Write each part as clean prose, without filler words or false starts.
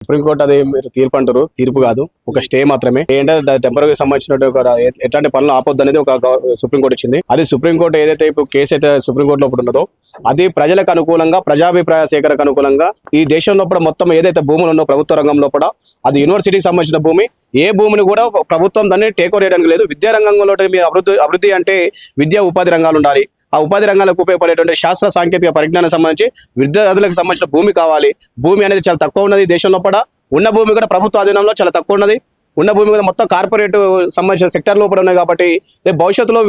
Supreme court అది మీరు తీర్పు అంటారు, తీర్పు కాదు, ఒక స్టే మాత్రమే. ఏంటంటే టెంపరీ సంబంధించిన ఎట్లాంటి పనులు ఆపొద్దు అనేది ఒక సుప్రీంకోర్టు ఇచ్చింది. అది సుప్రీంకోర్టు ఏదైతే ఇప్పుడు కేసు అయితే సుప్రీంకోర్టులో ఇప్పుడు ఉన్నదో అది ప్రజలకు అనుకూలంగా, ప్రజాభిప్రాయ సేకరణకు అనుకూలంగా ఈ దేశంలో మొత్తం ఏదైతే భూములు ఉన్నో ప్రభుత్వ రంగంలో అది యూనివర్సిటీకి సంబంధించిన భూమి, ఏ భూమిని కూడా ప్రభుత్వం దాన్ని టేక్ ఓవర్ చేయడానికి లేదు. విద్యా రంగంలో మీ అభివృద్ధి అంటే విద్యా ఉపాధి రంగాలు ఉండాలి. ఆ ఉపాధి రంగాలకు ఉపయోగపడేటువంటి శాస్త్ర సాంకేతిక పరిజ్ఞానం సంబంధించి విద్యార్థులకు సంబంధించిన భూమి కావాలి. భూమి అనేది చాలా తక్కువ ఉన్నది దేశంలో ఉన్న భూమి కూడా ప్రభుత్వ ఆధీనంలో చాలా తక్కువ ఉన్నది. ఉన్న భూమి కూడా మొత్తం కార్పొరేట్ సంబంధించిన సెక్టర్ లోపల ఉన్నాయి. కాబట్టి భవిష్యత్తులో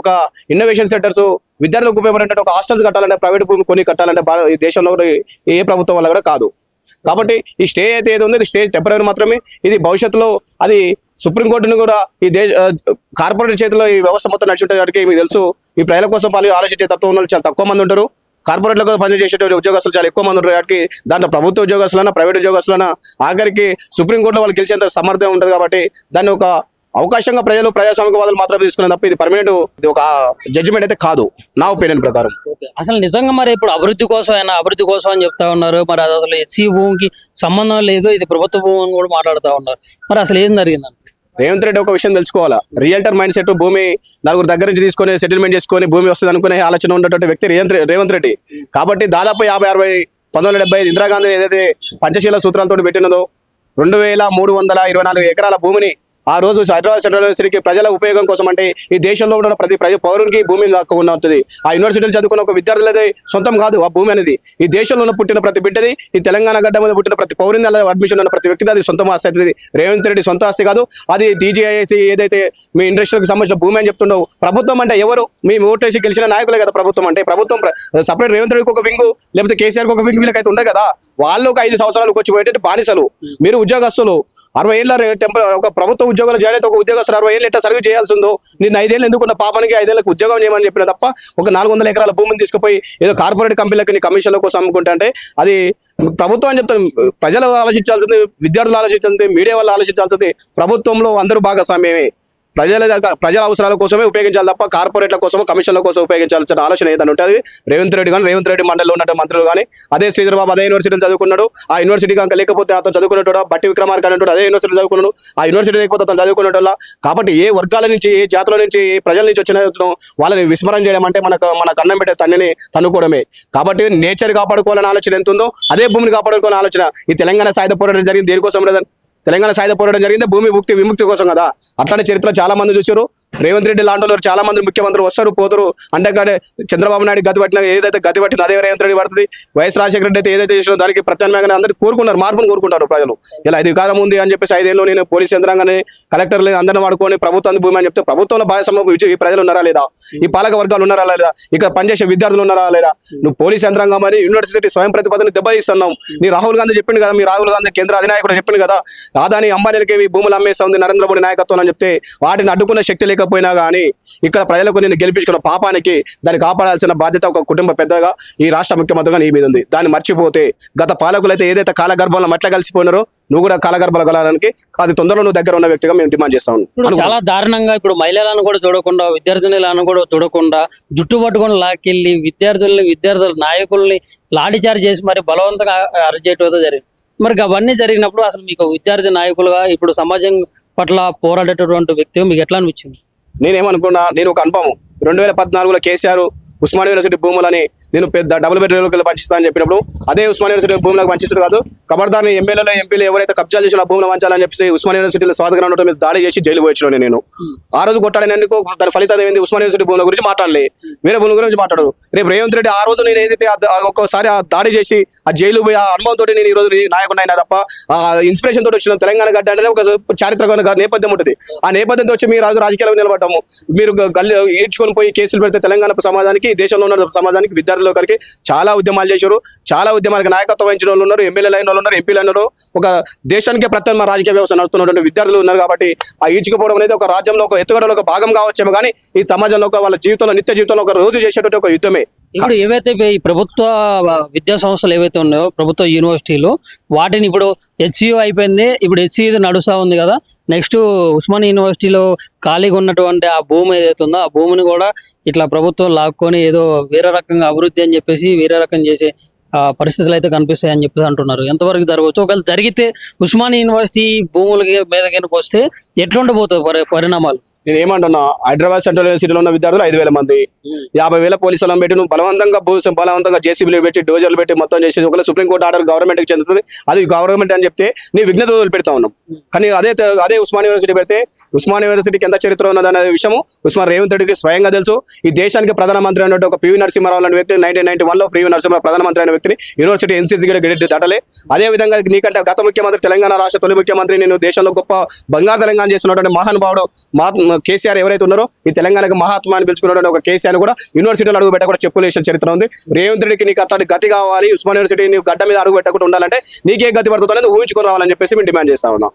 ఒక ఇన్నోవేషన్ సెంటర్స్ విద్యార్థులకు ఉపయోగపడే ఒక హాస్టల్స్ కట్టాలంటే, ప్రైవేట్ భూమి కొని కట్టాలంటే ఈ దేశంలో ఏ ప్రభుత్వం వల్ల కూడా కాదు. కాబట్టి ఈ స్టే అయితే ఏది ఉంది, స్టే టెంపరీ మాత్రమే. ఇది భవిష్యత్తులో అది సుప్రీంకోర్టును కూడా ఈ కార్పొరేట్ చేతిలో ఈ వ్యవస్థ మొత్తం నడిచినట్టు మీకు తెలుసు. ఈ ప్రజల కోసం ఆలోచించే తత్వం ఉన్న చాలా తక్కువ మంది ఉంటారు. కార్పొరేట్లో కూడా పనిచేసేటువంటి ఉద్యోగస్తులు చాలా ఎక్కువ మంది ఉంటారు. వాటికి దాంట్లో ప్రభుత్వ ఉద్యోగస్తులైనా ప్రైవేట్ ఉద్యోగస్తులైనా ఆఖరికి సుప్రీంకోర్టులో వాళ్ళు గెలిచేంత సమర్థం ఉంటుంది. కాబట్టి దాన్ని ఒక అవకాశంగా ప్రజాస్వామికవాదులు మాత్రం తీసుకునే తప్ప ఇది పర్మనెంట్ ఒక జడ్జిమెంట్ అయితే కాదు నా ఒపీనియన్ ప్రకారం. అసలు నిజంగా మరి ఇప్పుడు అభివృద్ధి కోసం అని చెప్తా ఉన్నారు. మరి అది అసలు హెచ్సి భూమికి సంబంధం లేదు, ఇది ప్రభుత్వ భూమి అని కూడా మాట్లాడుతూ ఉన్నారు. మరి అసలు ఏం జరిగిందని రేవంత్ రెడ్డి ఒక విషయం తెలుసుకోవాలా. రియల్టర్ మైండ్ సెట్, భూమి నలుగురు దగ్గర నుంచి తీసుకొని సెటిల్మెంట్ చేసుకొని భూమి వస్తుంది అనుకునే ఆలోచన ఉన్నటువంటి వ్యక్తి రేవంత్ రెడ్డి. కాబట్టి దాదాపు 50-60 1975 ఇందిరాగాంధీ ఏదైతే పంచశీల సూత్రాలతో పెట్టినదో 2324 ఎకరాల భూమిని ఆ రోజు హైదరాబాద్ సెంట్రల్ యూనివర్సిటీకి ప్రజల ఉపయోగం కోసం, అంటే ఈ దేశంలో ఉన్న ప్రతి పౌరునికి భూమి హక్కుగా ఉంటుంది. ఆ యూనివర్సిటీలో చదువుకున్న ఒక విద్యార్థులది సొంతం కాదు ఆ భూమి అనేది. ఈ దేశంలో పుట్టిన ప్రతి బిడ్డది, ఈ తెలంగాణ గడ్డ మీద పుట్టిన ప్రతి పౌరుని అడ్మిషన్ ఉన్న ప్రతి వ్యక్తిది అది సొంత ఆస్తి అవుతుంది. రేవంత్ రెడ్డి సొంత ఆస్తి కాదు అది. టీజీఐఏసీ ఏదైతే మీ ఇండస్ట్రీకి సంబంధించిన భూమి అని చెప్తుండవు. ప్రభుత్వం అంటే ఎవరు? మీ ఓటేసి గెలిచిన నాయకులే కదా ప్రభుత్వం అంటే. ప్రభుత్వం సపరేట్ రేవంత్ రెడ్డికి ఒక వింగు, లేకపోతే కేసీఆర్కి ఒక వింగు వీళ్ళకైతే ఉండే కదా. వాళ్ళు ఒక 5 సంవత్సరాలకు వచ్చి పోయేటట్టు బానిసలు. మీరు ఉద్యోగస్తులు 60 ఏళ్ళ ఒక ప్రభుత్వ ఉద్యోగాలు జాయిన్ అయితే ఒక ఉద్యోగస్తులు 60 ఏళ్ళు ఎట్లా సర్వీస్ చేయాల్సి ఉందో, నేను 5 ఏళ్ళు ఎందుకున్న పాపానికి 5 ఏళ్ళకి ఉద్యోగం చేయమని చెప్పిన తప్ప ఒక 400 ఎకరాల భూమిని తీసుకుపోయి ఏదో కార్పొరేట్ కంపెనీలకి కమిషన్ల కోసం అమ్ముకుంటా అంటే అది ప్రభుత్వం అని చెప్తాను. ప్రజలు ఆలోచించాల్సింది, విద్యార్థులు ఆలోచించాల్సింది, మీడియా వాళ్ళు ఆలోచించాల్సింది. ప్రభుత్వంలో అందరూ భాగస్వామ్యమే. ప్రజల అవసరాల కోసమే ఉపయోగించాలి తప్ప కార్పొరేట్ల కోసం కమిషన్ల కోసం ఉపయోగించాల్సిన ఆలోచన ఏదైనా ఉంటుంది. రేవంత్ రెడ్డి మండలిలో ఉన్న మంత్రులు కానీ అదే శ్రీధర్ బాబు అదే యూనివర్సిటీలో చదువుకున్నాడు. ఆ యూనివర్సిటీ కనుక లేకపోతే అతను చదువుకున్నట్టు బట్టి విక్రమార్క అనేటువంటి అదే యూనివర్సిటీ చదువుకున్నాడు. ఆ యూనివర్సిటీ లేకపోతే అతను చదువుకున్నట్టు. కాబట్టి ఏ వర్గాల నుంచి, ఏ జాతుల నుంచి, ఏ ప్రజల నుంచి వచ్చిన వాళ్ళని విస్మరణ చేయడం అంటే మన కన్నం పెట్టే తండ్రిని తన్నుకోవడమే. కాబట్టి నేచర్ కాపాడుకోవాలని ఆలోచన ఎంత ఉందో అదే భూమిని కాపాడుకోవాలని ఆలోచన. ఈ తెలంగాణ సాయుధ పోరాటం జరిగింది దేనికోసం లేదని. తెలంగాణ సాయుధ పోరాటం జరిగింది భూమి విముక్తి కోసం కదా. అట్లాంటి చరిత్ర చాలా మంది చూసారు. రేవంత్ రెడ్డి లాంటి వాళ్ళు చాలా మంది ముఖ్యమంత్రులు వస్తారు పోతారు. అంటే చంద్రబాబు నాయుడు గతి పట్టిన ఏదైతే గతి పట్టింది అదే రేవంత్ రెడ్డి పడుతుంది. వైఎస్ రాజశేఖర రెడ్డి అయితే ఏదైతే చేసినా దానికి ప్రత్యామ్నాయంగా అందరూ కోరుకున్నారు, మార్పును కోరుకుంటారు ప్రజలు. ఇలా అధికారం ఉంది అని చెప్పేసి 5 ఏళ్ళు నేను పోలీస్ యంత్రాంగాన్ని, కలెక్టర్లు అందరిని వాడుకొని ప్రభుత్వాన్ని భూమి అని చెప్తే ప్రభుత్వంలో భాగస్వామ్యం ఈ ప్రజలు ఉన్నారా లేదా, ఈ పాలక వర్గాలు ఉన్నారా లేదా, ఇక్కడ పనిచేసే విద్యార్థులు ఉన్నారా లేదా. నువ్వు పోలీస్ యంత్రాంగం మరి యూనివర్సిటీ స్వయం ప్రతిపత్తిని దెబ్బతీస్తున్నావు. నీ రాహుల్ గాంధీ చెప్పింది కదా, మీ రాహుల్ గాంధీ కేంద్ర అధినాయకుడు చెప్పింది కదా, ఆదాని అంబానీలకి భూములు అమ్మేస్తా ఉంది నరేంద్ర మోడీ నాయకత్వం అని చెప్తే వాటిని అడ్డుకున్న శక్తి లేకపోయినా కానీ ఇక్కడ ప్రజలకు నేను గెలిపించుకున్న పాపానికి దాన్ని కాపాడాల్సిన బాధ్యత ఒక కుటుంబ పెద్దగా ఈ రాష్ట్ర ముఖ్యమంత్రిగా నీ మీద ఉంది. దాన్ని మర్చిపోతే గత పాలకులైతే ఏదైతే కాలగర్భంలో మట్ల కలిసిపోయినారో నువ్వు కూడా కాలగర్భాలు కలడానికి అది తొందరలో నువ్వు దగ్గర ఉన్న వ్యక్తిగా మేము డిమాండ్ చేస్తాం. చాలా దారుణంగా ఇప్పుడు మహిళలను కూడా చూడకుండా, విద్యార్థులను కూడా చూడకుండా జుట్టు పట్టుకొని లాక్కెళ్ళి విద్యార్థుల నాయకుల్ని లాఠీచార్జ్ చేసి మరి బలవంతంగా అరెస్ట్ చేయడం జరిగింది. మరి అవన్నీ జరిగినప్పుడు అసలు మీకు విద్యార్థి నాయకులుగా ఇప్పుడు సమాజం పట్ల పోరాడేటటువంటి వ్యక్తి మీకు ఎట్లా అనిపించింది? నేనేమనుకున్నా, నేను ఒక అనుభవం 2014లో కేసీఆర్ ఉస్మానియా యూనివర్సిటీ భూములని నేను పెద్ద డబుల్ బెడ్రూమ్కి పంచిస్తా అని చెప్పినప్పుడు అదే ఉస్మానియా యూనివర్సిటీ భూములకు పంచిస్తారు కాదు, ఖబర్దార్ని ఎమ్మెల్యేలు ఎంపీలు ఎవరైతే కబ్జాలు చేసిన భూములు పంచాలని చెప్పి ఉస్మానియా యూనివర్సిటీలో స్వాధీనం ఉండటం మీద దాడి చేసి జైలు పోయించిన నేను. ఆ రోజు కొట్టాడనేందుకు దాని ఫలితం ఏంది? ఉస్మానియా యూనివర్సిటీ భూముల గురించి మాట్లాడలే, వేరే భూముల గురించి మాట్లాడు. రేపు రేవంత్ రెడ్డి ఆ రోజు నేను ఏదైతే ఒక్కోసారి ఆ దాడి చేసి ఆ జైలు పోయి ఆ అనుభవంతో నేను ఈ రోజు నాయకుడు అయినా తప్ప ఆ ఇన్స్పిరేషన్ తోటి వచ్చిన తెలంగాణ గడ్డ అంటే ఒక చారిత్రక నేపథ్యం ఉంటుంది. ఆ నేపథ్యంతో వచ్చి మీరు రాజకీయాలకు నిలబడ్డాము. మీరు ఈడ్చుకొని పోయి కేసులు పెడితే తెలంగాణ సమాజానికి, దేశంలో ఉన్న సమాజానికి, విద్యార్థుల ఒకరికి చాలా ఉద్యమాలు చేశారు. చాలా ఉద్యమాలకు నాయకత్వం వహించిన వాళ్ళు ఉన్నారు, ఎమ్మెల్యేలు అయిన వాళ్ళు ఉన్నారు, ఎంపీలు అయినారు. ఒక దేశానికే ప్రత్యేక రాజకీయ వ్యవస్థ నడుపుతున్నటువంటి విద్యార్థులు ఉన్నారు. కాబట్టి ఆ ఈడ్చుకుపోవడం అనేది ఒక రాజ్యంలో ఒక ఎత్తుగడలో ఒక భాగం కావచ్చేమో కానీ ఈ సమాజంలో వాళ్ళ జీవితంలో నిత్య జీవితంలో ఒక రోజు చేసేటువంటి ఒక యుద్ధమే. ఇప్పుడు ఏవైతే ఈ ప్రభుత్వ విద్యా సంస్థలు ఏవైతే ఉన్నాయో, ప్రభుత్వ యూనివర్సిటీలు, వాటిని ఇప్పుడు హెచ్సియు అయిపోయింది, ఇప్పుడు హెచ్సియు నడుస్తూ ఉంది కదా. నెక్స్ట్ ఉస్మానియా యూనివర్సిటీలో ఖాళీగా ఉన్నటువంటి ఆ భూమి ఏదైతే ఉందో ఆ భూమిని కూడా ఇట్లా ప్రభుత్వం లాక్కొని ఏదో వేరే రకంగా అభివృద్ధి అని చెప్పేసి వేరే రకం చేసే పరిస్థితులు అయితే కనిపిస్తాయి అని చెప్పేసి అంటున్నారు. ఎంతవరకు జరగవచ్చు? ఒకవేళ జరిగితే ఉస్మానియా యూనివర్సిటీ భూములకి మీద కనుక వస్తే ఎట్లుండబోతుంది పరిణామాలు? నేను ఏమంటున్నా, హైదరాబాద్ సెంట్రల్ యూనివర్సిటీలో ఉన్న విద్యార్థులు 5,000 మంది, 50,000 పోలీసులను పెట్టి నువ్వు బలవంతంగా జేసీబీలు పెట్టి డోజర్లు పెట్టి మొత్తం చేసేది. ఒకవేళ సుప్రీంకోర్టు ఆర్డర్ గవర్నమెంట్ కి చెందుతుంది, అది గవర్నమెంట్ అని చెప్తే నీ విఘ్నత వదిలిపెడతా ఉన్నాం. కానీ అదే ఉస్మానియా యూనివర్సిటీ పెడితే ఉస్మానియా యూనివర్సిటీకి ఎంత చరిత్ర ఉన్నదనే విషయం రేవంత్ రెడ్డికి స్వయంగా తెలుసు. ఈ దేశానికి ప్రధానమంత్రి అన్నట్టు ఒక పివి నరసింహారావు అనే వ్యక్తి 1991లో పివి నరసింహారావు ప్రధానమంత్రి అయిన వ్యక్తిని యూనివర్సిటీ ఎన్సీసీ గెడెట్ దాటలే. అదే విధంగా నీకంటే గత ముఖ్యమంత్రి, తెలంగాణ రాష్ట్ర తొలి ముఖ్యమంత్రి, నేను దేశంలో గొప్ప బంగారు తెలంగాణ చేస్తున్నటువంటి మహానుభావుడు కేసీఆర్ ఎవరైతే ఉన్నారో, ఈ తెలంగాణకు మహాత్మా అని పిలుచుకున్నటువంటి ఒక కేసీఆర్ కూడా యూనివర్సిటీలో అడుగు పెట్టకుండా చెప్పులేసిన చరిత్ర ఉంది. రేవంత్ రెడ్డికి నీకు అట్లాంటి గతి కావాలి, ఉస్మానియా యూనివర్సిటీ నీకు గడ్డ మీద అడుగు పెట్టకుండా ఉండాలంటే నీకే గతి పడుతుందని ఊహించుకొని రావాలని చెప్పేసి మేము డిమాండ్ చేస్తా ఉన్నాం.